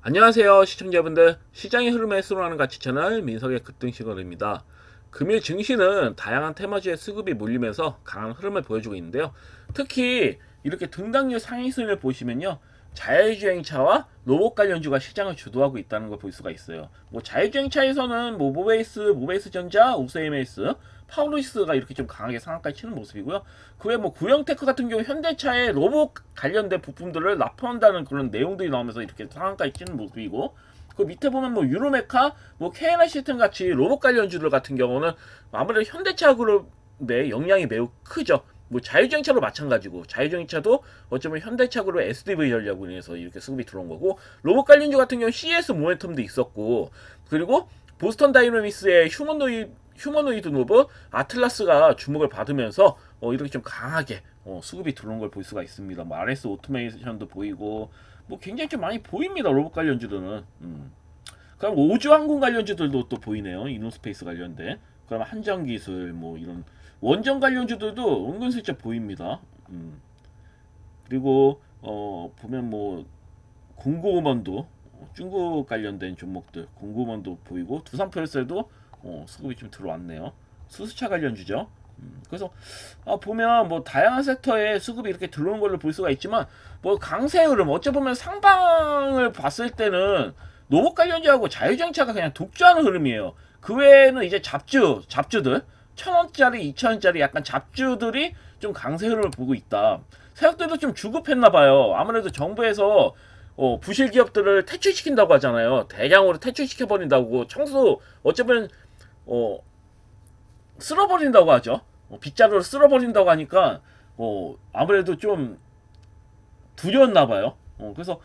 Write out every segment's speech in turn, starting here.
안녕하세요 시청자분들, 시장의 흐름에 수론하는 가치 채널 민석의 급등시간입니다. 금일 증시는 다양한 테마주의 수급이 몰리면서 강한 흐름을 보여주고 있는데요. 특히 이렇게 등락률 상승을 보시면요, 자율주행차와 로봇 관련주가 시장을 주도하고 있다는 걸 볼 수가 있어요. 뭐 자율주행차에서는 뭐 모베이스 전자, 우스에메이스, 파워로이스가 이렇게 좀 강하게 상한가를 치는 모습이고요. 그 외 뭐 구형테크 같은 경우 현대차의 로봇 관련된 부품들을 납품한다는 그런 내용들이 나오면서 이렇게 상한가를 치는 모습이고, 그 밑에 보면 뭐 유로메카, 뭐 KNI 시스템 같이 로봇 관련주들 같은 경우는 아무래도 현대차 그룹의 영향이 매우 크죠. 뭐 자율주행차도 마찬가지고, 자율주행차도 어쩌면 현대차 그룹 SDV 전략으로 인해서 이렇게 수급이 들어온 거고, 로봇 관련주 같은 경우 CS 모멘텀도 있었고, 그리고 보스턴 다이너믹스의 휴머노이드 로봇 아틀라스가 주목을 받으면서 이렇게 좀 강하게 수급이 들어온 걸 볼 수가 있습니다. 뭐 RS 오토메이션도 보이고, 뭐 굉장히 좀 많이 보입니다, 로봇 관련주들은. 그럼 우주항공 관련주들도 또 보이네요. 이노스페이스 관련된. 그럼 한정기술 뭐 이런 원전 관련주들도 은근슬쩍 보입니다. 그리고 보면 뭐 공고음원도, 중국 관련된 종목들 공고음원도 보이고, 두산표레셀도 수급이 좀 들어왔네요. 수수차 관련주죠. 그래서 보면 뭐 다양한 섹터에 수급이 이렇게 들어오는 걸로 볼 수가 있지만, 뭐 강세 흐름 어찌 보면 상방을 봤을 때는 로봇 관련주하고 자율주행차가 그냥 독주하는 흐름이에요. 그 외에는 이제 잡주들 1,000원짜리 2,000원짜리 약간 잡주들이 좀 강세 흐름을 보고 있다. 세력들도 좀 주급했나봐요. 아무래도 정부에서 부실 기업들을 퇴출시킨다고 하잖아요. 대량으로 퇴출시켜버린다고, 청소 어쩌면 어, 쓸어버린다고 하죠. 빗자루를 쓸어버린다고 하니까 아무래도 좀 두려웠나봐요. 그래서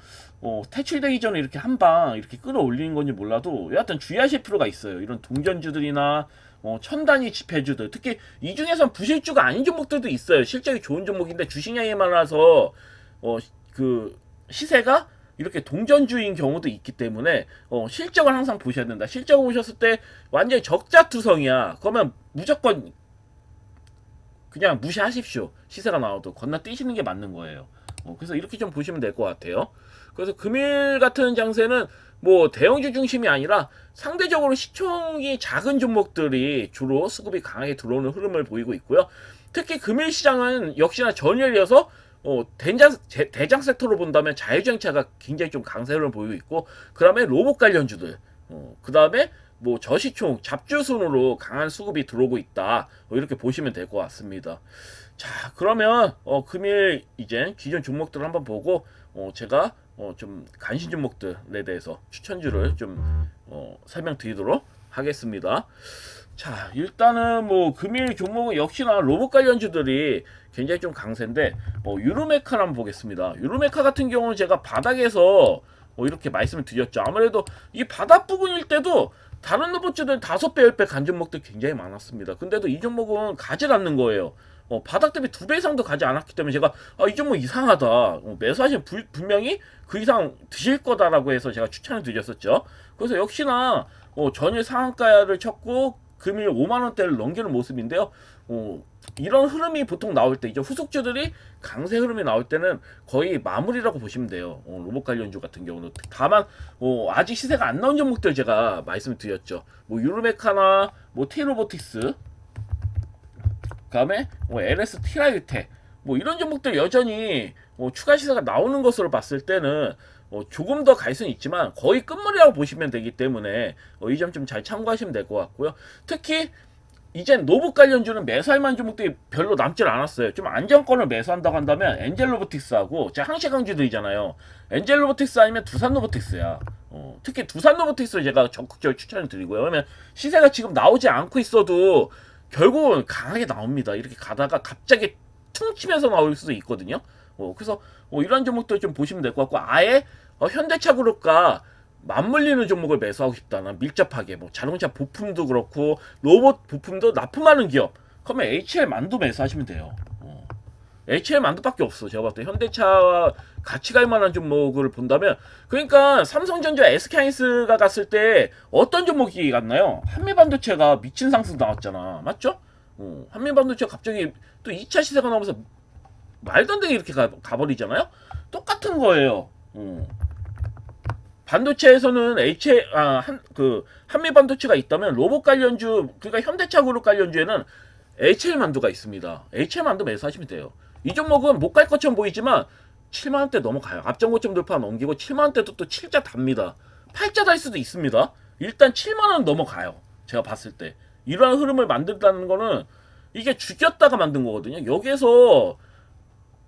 퇴출되기 전에 이렇게 한 방 이렇게 끌어올리는 건지 몰라도 여하튼 주의하실 필요가 있어요. 이런 동전주들이나 천단위 지폐주들, 특히 이 중에선 부실주가 아닌 종목들도 있어요. 실적이 좋은 종목인데 주식량이 많아서 그 시세가 이렇게 동전주인 경우도 있기 때문에 실적을 항상 보셔야 된다. 실적을 보셨을 때 완전히 적자투성이야, 그러면 무조건 그냥 무시하십시오. 시세가 나와도 건너뛰시는 게 맞는 거예요. 그래서 이렇게 좀 보시면 될 것 같아요. 그래서 금일 같은 장세는 뭐 대형주 중심이 아니라 상대적으로 시총이 작은 종목들이 주로 수급이 강하게 들어오는 흐름을 보이고 있고요. 특히 금일 시장은 역시나 전일에 이어서 대장 섹터로 본다면 자율주행차가 굉장히 좀 강세를 보이고 있고, 그 다음에 로봇 관련주들, 그 다음에 뭐 저시총 잡주순으로 강한 수급이 들어오고 있다, 이렇게 보시면 될 것 같습니다. 자, 그러면 금일 이제 기존 종목들을 한번 보고 제가 좀 관심 종목들에 대해서 추천주를 좀 설명드리도록 하겠습니다. 자, 일단은 뭐 금일 종목은 역시나 로봇 관련주들이 굉장히 좀 강세인데, 유로메카를 한번 보겠습니다. 유로메카 같은 경우는 제가 바닥에서 이렇게 말씀을 드렸죠. 아무래도 이 바닥 부근일 때도 다른 로봇주들 5배, 10배 간 종목들 굉장히 많았습니다. 근데도 이 종목은 가지 않는 거예요. 바닥 대비 2배 이상도 가지 않았기 때문에 제가 이 종목 이상하다, 매수하시면 분명히 그 이상 드실 거다라고 해서 제가 추천을 드렸었죠. 그래서 역시나 전일 상한가를 쳤고 금일 5만원대를 넘기는 모습인데요. 이런 흐름이 보통 나올 때, 이제 후속주들이 강세 흐름이 나올 때는 거의 마무리라고 보시면 돼요. 로봇 관련주 같은 경우는. 다만 아직 시세가 안 나온 종목들 제가 말씀을 드렸죠. 뭐 유로메카나 뭐 T로보틱스, 그다음에 뭐 LS 티라유텍, 뭐 이런 종목들 여전히 추가 시세가 나오는 것으로 봤을 때는 조금 더 갈 수는 있지만 거의 끝물이라고 보시면 되기 때문에 이 점 좀 잘 참고하시면 될 것 같고요. 특히 이젠 노봇 관련주는 매수할 만한 종목들이 별로 남질 않았어요. 좀 안정권을 매수한다고 한다면 엔젤로보틱스하고, 제가 항시강주들이잖아요. 엔젤로보틱스 아니면 두산로보틱스야. 특히 두산로보틱스를 제가 적극적으로 추천을 드리고요. 왜냐면 시세가 지금 나오지 않고 있어도 결국은 강하게 나옵니다. 이렇게 가다가 갑자기 퉁 치면서 나올 수도 있거든요. 그래서 이런 종목들 좀 보시면 될 것 같고, 아예 현대차 그룹과 맞물리는 종목을 매수하고 싶다, 난 밀접하게 뭐 자동차 부품도 그렇고 로봇 부품도 납품하는 기업, 그러면 HL만도 매수하시면 돼요. HL만두밖에 없어. 제가 봤을 때 현대차와 같이 갈 만한 종목을 본다면, 그러니까 삼성전자 SK하이닉스가 갔을 때 어떤 종목이 갔나요? 한미반도체가 미친 상승 나왔잖아, 맞죠? 한미반도체가 갑자기 또 2차 시세가 나오면서 말도 안 되게 이렇게 가버리잖아요. 똑같은 거예요. 반도체에서는 한미 반도체가 있다면 로봇 관련주, 그러니까 현대차 그룹 관련주에는 HL 만두가 있습니다. HL 만두 매수하시면 돼요. 이 종목은 못 갈 것처럼 보이지만 7만 원대 넘어가요. 앞전 고점 돌파 넘기고 7만 원대도 또 7자 답니다. 8자 달 수도 있습니다. 일단 7만 원 넘어가요. 제가 봤을 때 이러한 흐름을 만든다는 거는 이게 죽였다가 만든 거거든요. 여기에서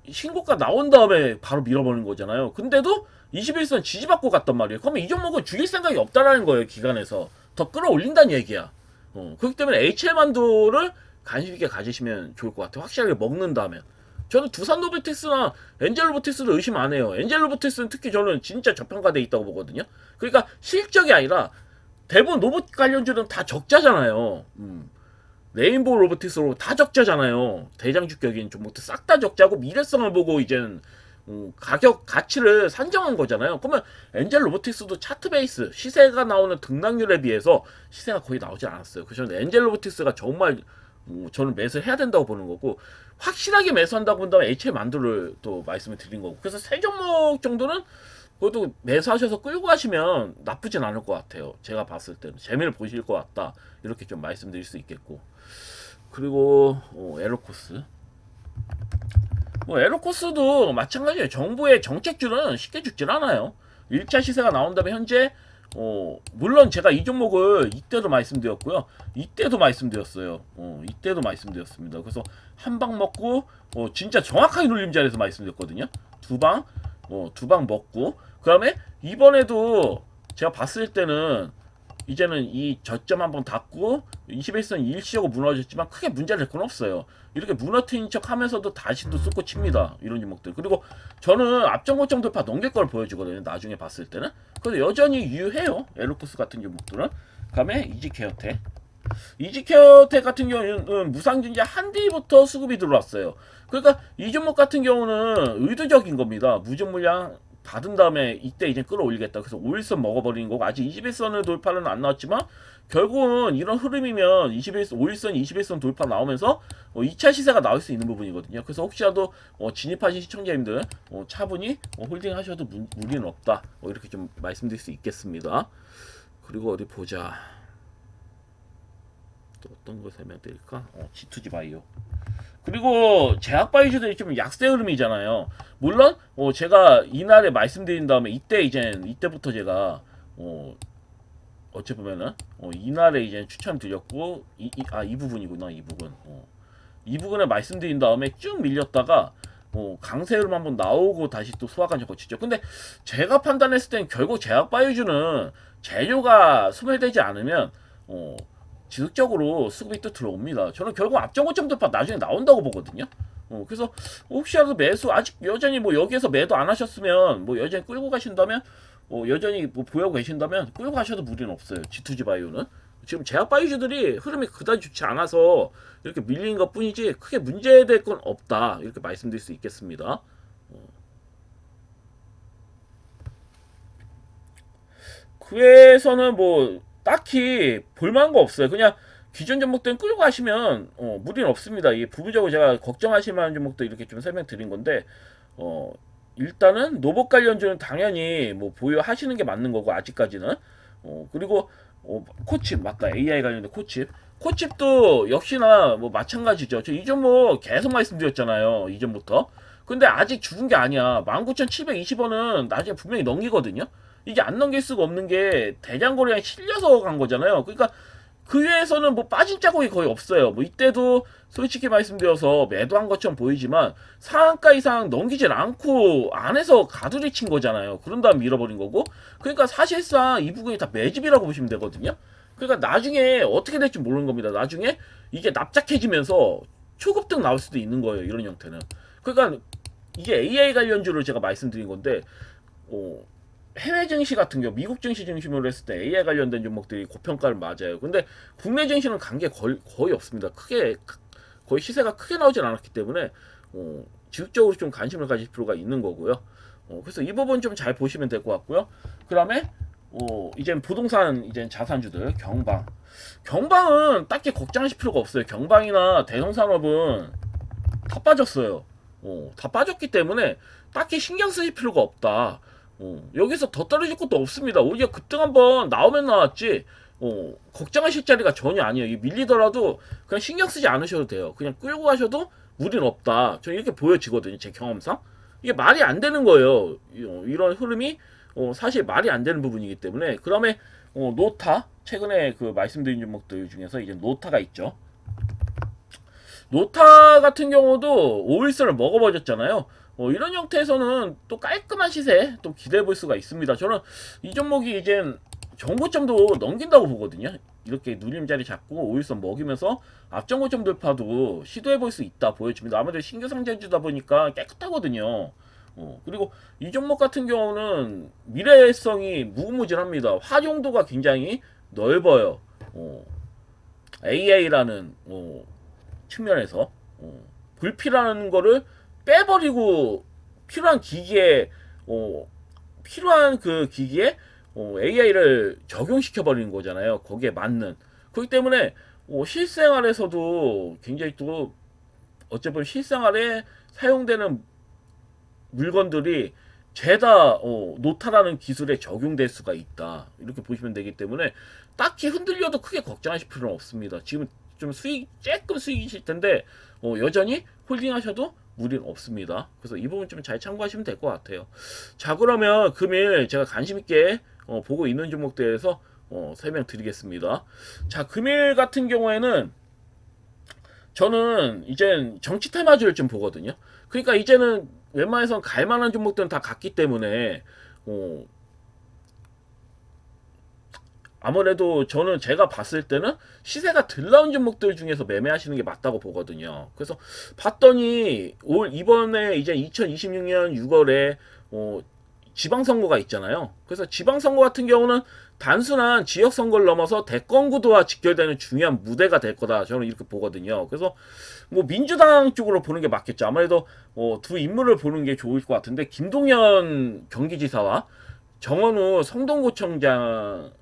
신고가 나온 다음에 바로 밀어버리는 거잖아요. 근데도 21선 지지받고 갔단 말이에요. 그러면 이 종목은 죽일 생각이 없다라는 거예요. 기관에서 더 끌어올린다는 얘기야. 그렇기 때문에 HL 만두를 관심 있게 가지시면 좋을 것 같아요. 확실하게 먹는다면. 저는 두산 노비티스나 엔젤 로보티스를 의심 안 해요. 엔젤 로보티스는 특히 저는 진짜 저평가돼 있다고 보거든요. 그러니까 실적이 아니라 대부분 로봇 관련주는 다 적자잖아요. 레인보우 로보티스로 다 적자잖아요. 대장주격인 종목도 싹 다 적자고 미래성을 보고 이젠 가격 가치를 산정한 거잖아요. 그러면 엔젤 로보티스도 차트 베이스 시세가 나오는 등락률에 비해서 시세가 거의 나오지 않았어요. 그래서 저는 엔젤 로보티스가 정말 저는 매수해야 된다고 보는 거고, 확실하게 매수한다고 본다면 HL 만두를 또 말씀을 드린 거고, 그래서 세 종목 정도는 그것도 매수하셔서 끌고 가시면 나쁘진 않을 것 같아요. 제가 봤을 때는 재미를 보실 것 같다, 이렇게 좀 말씀드릴 수 있겠고. 그리고 에로코스, 에로코스도 마찬가지예요. 정부의 정책주는 쉽게 죽진 않아요. 1차 시세가 나온 다음에 현재 물론 제가 이 종목을 이때도 말씀드렸고요. 이때도 말씀드렸어요. 이때도 말씀드렸습니다. 그래서 한 방 먹고 진짜 정확하게 눌림 자리에서 말씀드렸거든요. 두 방 먹고, 그다음에 이번에도 제가 봤을 때는 이제는 이 저점 한번 닫고 21선 일시적으로 무너졌지만 크게 문제될 건 없어요. 이렇게 무너뜨린 척 하면서도 다시 또 쏟고 칩니다. 이런 종목들. 그리고 저는 앞전 고점 돌파 넘길 걸 보여주거든요. 나중에 봤을 때는. 그래서 여전히 유효해요. 에로코스 같은 종목들은. 그다음에 이지케어텍. 이지케어텍 같은 경우는 무상증자 한 뒤부터 수급이 들어왔어요. 그러니까 이 종목 같은 경우는 의도적인 겁니다. 무증 물량 받은 다음에 이때 이제 끌어올리겠다. 그래서 5일선 먹어버리는 거고, 아직 21선을 돌파는 안 나왔지만 결국은 이런 흐름이면 5일선 21선 돌파 나오면서 2차 시세가 나올 수 있는 부분이거든요. 그래서 혹시라도 진입하신 시청자님들 차분히 홀딩 하셔도 무리는 없다, 이렇게 좀 말씀드릴 수 있겠습니다. 그리고 어디 보자, 또 어떤 거 설명드릴까? G2G 바이오. 그리고 제약바이오주들이 좀 약세 흐름이잖아요. 물론 제가 이날에 말씀드린 다음에 이때부터 제가 어찌 보면은 이날에 이제 추천드렸고, 이 부분이구나. 이 부분. 이 부분을 말씀드린 다음에 쭉 밀렸다가 강세 흐름 한번 나오고 다시 또 소화가 좀 거치죠. 근데 제가 판단했을 땐 결국 제약바이오주는 재료가 소멸되지 않으면 지속적으로 수급이 또 들어옵니다. 저는 결국 앞전 고점 돌파 나중에 나온다고 보거든요. 그래서 혹시라도 매수, 아직 여전히 여기에서 매도 안 하셨으면 여전히 끌고 가신다면, 여전히 보유하고 계신다면 끌고 가셔도 무리는 없어요. G2G 바이오는 지금 제약 바이오주들이 흐름이 그다지 좋지 않아서 이렇게 밀린 것 뿐이지 크게 문제될 건 없다, 이렇게 말씀드릴 수 있겠습니다. 그 외에서는 딱히 볼만한 거 없어요. 그냥 기존 종목들은 끌고 가시면 무리는 없습니다. 이 부분적으로 제가 걱정하실 만한 종목들 이렇게 좀 설명드린 건데, 일단은 로봇 관련주는 당연히 보유하시는 게 맞는 거고, 아직까지는. 그리고 코칩 맞다, AI 관련된 코칩도 역시나 마찬가지죠. 저 이 종목 계속 말씀드렸잖아요, 이전부터. 근데 아직 죽은 게 아니야. 19,720원은 나중에 분명히 넘기거든요. 이게 안 넘길 수가 없는 게 대장거래량이 실려서 간 거잖아요. 그러니까 그 위에서는 빠진 자국이 거의 없어요. 이때도 솔직히 말씀드려서 매도한 것처럼 보이지만 상한가 이상 넘기질 않고 안에서 가두리 친 거잖아요. 그런 다음 밀어버린 거고. 그러니까 사실상 이 부분이 다 매집이라고 보시면 되거든요. 그러니까 나중에 어떻게 될지 모르는 겁니다. 나중에 이게 납작해지면서 초급등 나올 수도 있는 거예요, 이런 형태는. 그러니까 이게 AI 관련주를 제가 말씀드린 건데, 해외 증시 같은 경우, 미국 증시 중심으로 했을 때 AI 관련된 종목들이 고평가를 맞아요. 근데 국내 증시는 간 게 거의 없습니다. 거의 시세가 크게 나오진 않았기 때문에 지속적으로 좀 관심을 가질 필요가 있는 거고요. 그래서 이 부분 좀 잘 보시면 될 것 같고요. 그 다음에 이젠 부동산, 이젠 자산주들, 경방은 딱히 걱정하실 필요가 없어요. 경방이나 대성산업은 다 빠졌어요. 다 빠졌기 때문에 딱히 신경 쓰실 필요가 없다. 여기서 더 떨어질 것도 없습니다. 오히려 급등 한번 나오면 나왔지. 걱정하실 자리가 전혀 아니에요. 이 밀리더라도 그냥 신경 쓰지 않으셔도 돼요. 그냥 끌고 가셔도 무리는 없다. 저는 이렇게 보여지거든요. 제 경험상. 이게 말이 안 되는 거예요. 이런 흐름이 사실 말이 안 되는 부분이기 때문에. 그 다음에 노타, 최근에 그 말씀드린 종목들 중에서 이제 노타가 있죠. 노타 같은 경우도 오일선을 먹어버렸잖아요. 이런 형태에서는 또 깔끔한 시세 또 기대해 볼 수가 있습니다. 저는 이 종목이 이젠 정고점도 넘긴다고 보거든요. 이렇게 누림 자리 잡고 오일선 먹이면서 앞정고점 돌파도 시도해 볼 수 있다 보여집니다. 아무래도 신규 상장주다 보니까 깨끗하거든요. 그리고 이 종목 같은 경우는 미래성이 무궁무진합니다. 활용도가 굉장히 넓어요. AI라는 측면에서 불필요한 거를 빼버리고 필요한 기기에 필요한 그 기기에 AI를 적용시켜 버리는 거잖아요. 거기에 맞는. 그렇기 때문에 실생활에서도 굉장히 또 어차피 실생활에 사용되는 물건들이 죄다 노타라는 기술에 적용될 수가 있다. 이렇게 보시면 되기 때문에 딱히 흔들려도 크게 걱정하실 필요는 없습니다. 지금 좀 조금 수익이실 텐데 여전히 홀딩하셔도 무리는 없습니다. 그래서 이 부분 좀 잘 참고하시면 될 것 같아요. 자, 그러면 금일 제가 관심 있게 보고 있는 종목들에서 설명드리겠습니다. 자, 금일 같은 경우에는 저는 이젠 정치 테마주를 좀 보거든요. 그러니까 이제는 웬만해선 갈만한 종목들은 다 갔기 때문에 아무래도 저는 제가 봤을 때는 시세가 덜 나온 종목들 중에서 매매하시는 게 맞다고 보거든요. 그래서 봤더니 이번에 이제 2026년 6월에 지방선거가 있잖아요. 그래서 지방선거 같은 경우는 단순한 지역선거를 넘어서 대권구도와 직결되는 중요한 무대가 될 거다. 저는 이렇게 보거든요. 그래서 뭐 민주당 쪽으로 보는 게 맞겠죠. 아무래도 두 인물을 보는 게 좋을 것 같은데 김동연 경기지사와 정원우 성동구청장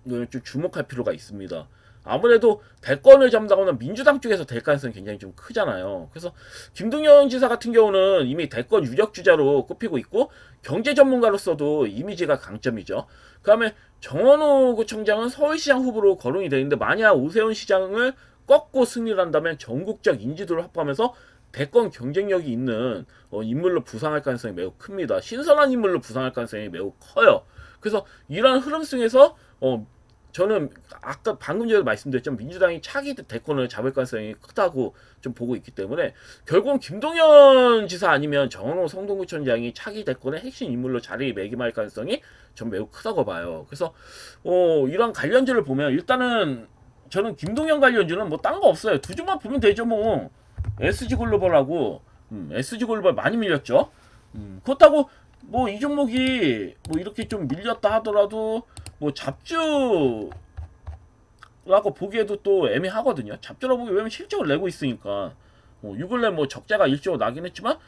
좀 주목할 필요가 있습니다. 아무래도 대권을 잡는다거나 민주당 쪽에서 될 가능성이 굉장히 좀 크잖아요. 그래서 김동연 지사 같은 경우는 이미 대권 유력 주자로 꼽히고 있고 경제 전문가로서도 이미지가 강점이죠. 그 다음에 정원호 구청장은 서울시장 후보로 거론이 되는데 만약 오세훈 시장을 꺾고 승리를 한다면 전국적 인지도를 확보하면서 대권 경쟁력이 있는 인물로 부상할 가능성이 매우 큽니다. 신선한 인물로 부상할 가능성이 매우 커요. 그래서 이러한 흐름 속에서 저는 아까 방금 전에 말씀드렸지만 민주당이 차기 대권을 잡을 가능성이 크다고 좀 보고 있기 때문에 결국은 김동연 지사 아니면 정원호 성동구청장이 차기 대권의 핵심 인물로 자리매김할 가능성이 전 매우 크다고 봐요. 그래서 이런 관련주를 보면 일단은 저는 김동연 관련주는 뭐 딴 거 없어요. 두 종만 보면 되죠 뭐. SG글로벌하고 SG글로벌 많이 밀렸죠. 그렇다고 뭐 이 종목이 뭐 이렇게 좀 밀렸다 하더라도 뭐 잡주라고 보기에도 또 애매하거든요. 잡주라고 보기 왜냐면 실적을 내고 있으니까. 요 근래 뭐 적자가 일시적으로 나긴 했지만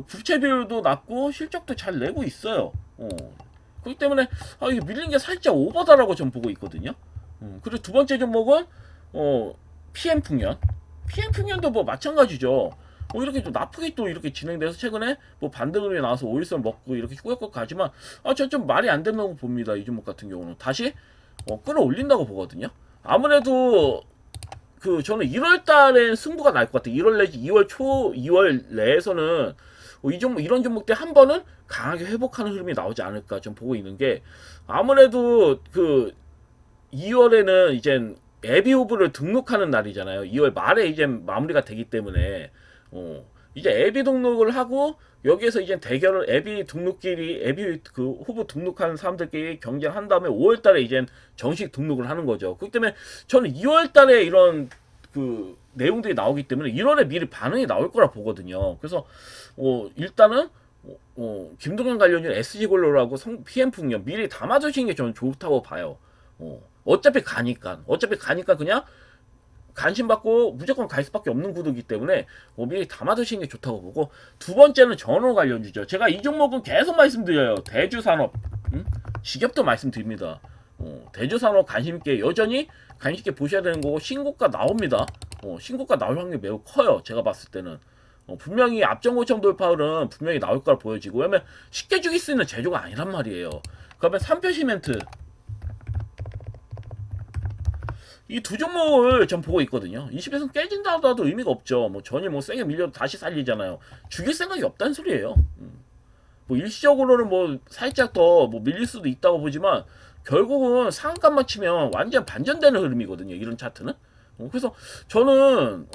부채 비율도 낮고 실적도 잘 내고 있어요. 그렇기 때문에 이게 밀린 게 살짝 오버다라고 전 보고 있거든요. 그리고 두 번째 종목은 PM풍년. PM풍년도 뭐 마찬가지죠. 이렇게 또 나쁘게 또 이렇게 진행돼서 최근에 뭐 반등으로 나와서 오일선 먹고 이렇게 꾸역꾸역 가지만 저 좀 말이 안 된다고 봅니다. 이 종목 같은 경우는 다시 끌어올린다고 보거든요. 아무래도 저는 1월 달엔 승부가 날 것 같아요. 1월 내지 2월 2월 내에서는 이런 종목들 한 번은 강하게 회복하는 흐름이 나오지 않을까 좀 보고 있는 게 아무래도 2월에는 이젠 애비 오브를 등록하는 날이잖아요. 2월 말에 이제 마무리가 되기 때문에 이제 애비 등록을 하고 여기에서 이제 대결을 애비 후보 등록하는 사람들끼리 경쟁한 다음에 5월달에 이제 정식 등록을 하는 거죠. 그렇기 때문에 저는 2월달에 이런 내용들이 나오기 때문에 1월에 미리 반응이 나올 거라 보거든요. 그래서 일단은 김동연 관련된 SG글로벌하고 PM풍년 미리 담아두시는 게 저는 좋다고 봐요. 어차피 가니까 그냥 관심 받고 무조건 갈 수밖에 없는 구도이기 때문에 미리 담아두시는 게 좋다고 보고 두 번째는 전원 관련주죠. 제가 이 종목은 계속 말씀드려요. 대주산업 지겹도 말씀드립니다. 대주산업 관심있게 여전히 관심있게 보셔야 되는 거고 신고가 나옵니다. 신고가 나올 확률이 매우 커요. 제가 봤을 때는 분명히 앞전 고점 돌파율은 분명히 나올 거라 보여지고, 왜냐면 쉽게 죽일 수 있는 제조가 아니란 말이에요. 그러면 3표 시멘트 이 두 종목을 전 보고 있거든요. 20에서 깨진다 하더라도 의미가 없죠. 뭐 전이 뭐 세게 밀려도 다시 살리잖아요. 죽일 생각이 없다는 소리예요. 뭐 일시적으로는 뭐 살짝 더 뭐 밀릴 수도 있다고 보지만 결국은 상한가만 치면 완전 반전되는 흐름이거든요. 이런 차트는. 그래서 저는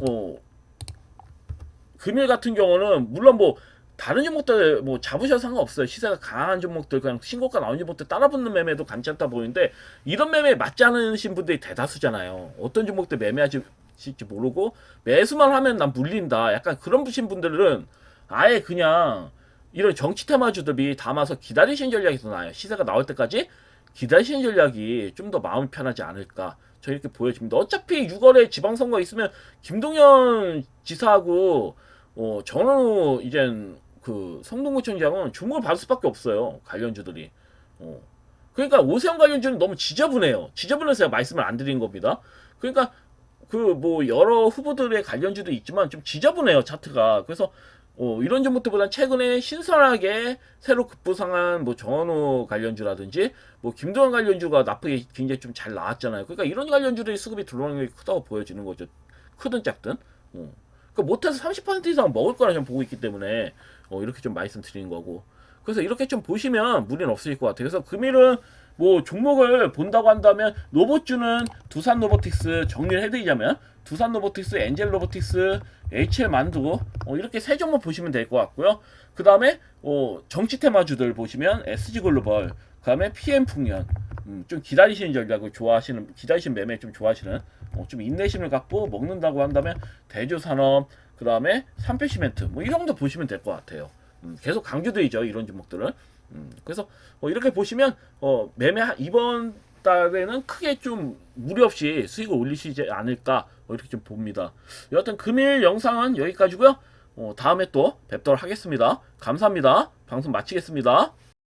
금일 같은 경우는 물론 뭐 다른 종목들 뭐 잡으셔도 상관없어요. 시세가 강한 종목들 그냥 신고가 나온 종목들 따라붙는 매매도 괜찮다 보이는데 이런 매매에 맞지 않으신 분들이 대다수잖아요. 어떤 종목들 매매하실지 모르고 매수만 하면 난 물린다. 약간 그런 부신 분들은 아예 그냥 이런 정치 테마주들이 담아서 기다리시는 전략이 더 나아요. 시세가 나올 때까지 기다리시는 전략이 좀 더 마음이 편하지 않을까. 저 이렇게 보여집니다. 어차피 6월에 지방선거 있으면 김동연 지사하고 정원우 이젠 그 성동구청장은 주목을 받을 수밖에 없어요. 관련주들이. 그러니까 오세훈 관련주는 너무 지저분해요. 지저분해서 제가 말씀을 안 드린 겁니다. 그러니까 그 뭐 여러 후보들의 관련주도 있지만 좀 지저분해요 차트가. 그래서 이런 종목들보다 최근에 신선하게 새로 급부상한 뭐 정원호 관련주라든지 뭐 김동완 관련주가 나쁘게 굉장히 좀 잘 나왔잖아요. 그러니까 이런 관련주들이 수급이 들어오는 게 크다고 보여지는 거죠. 크든 작든. 그러니까 못해서 30% 이상 먹을 거라 저는 보고 있기 때문에 이렇게 좀 말씀드리는 거고. 그래서 이렇게 좀 보시면 무리는 없으실 것 같아요. 그래서 금일은 뭐 종목을 본다고 한다면 로봇주는 두산 로보틱스 정리를 해드리자면 두산 로보틱스, 엔젤 로보틱스, HL 만두 이렇게 세 종목 보시면 될 것 같고요. 그 다음에 정치 테마주들 보시면 SG 글로벌, 그 다음에 PM 풍년, 좀 기다리시는 전략을 좋아하시는, 기다리시는 매매 좀 좋아하시는, 좀 인내심을 갖고 먹는다고 한다면 대조산업, 그 다음에 삼표 시멘트 뭐 이런 정도 보시면 될 것 같아요. 계속 강조드리죠 이런 종목들은. 그래서 이렇게 보시면 매매 이번 달에는 크게 좀 무리 없이 수익을 올리시지 않을까 이렇게 좀 봅니다. 여하튼 금일 영상은 여기까지고요. 다음에 또 뵙도록 하겠습니다. 감사합니다. 방송 마치겠습니다.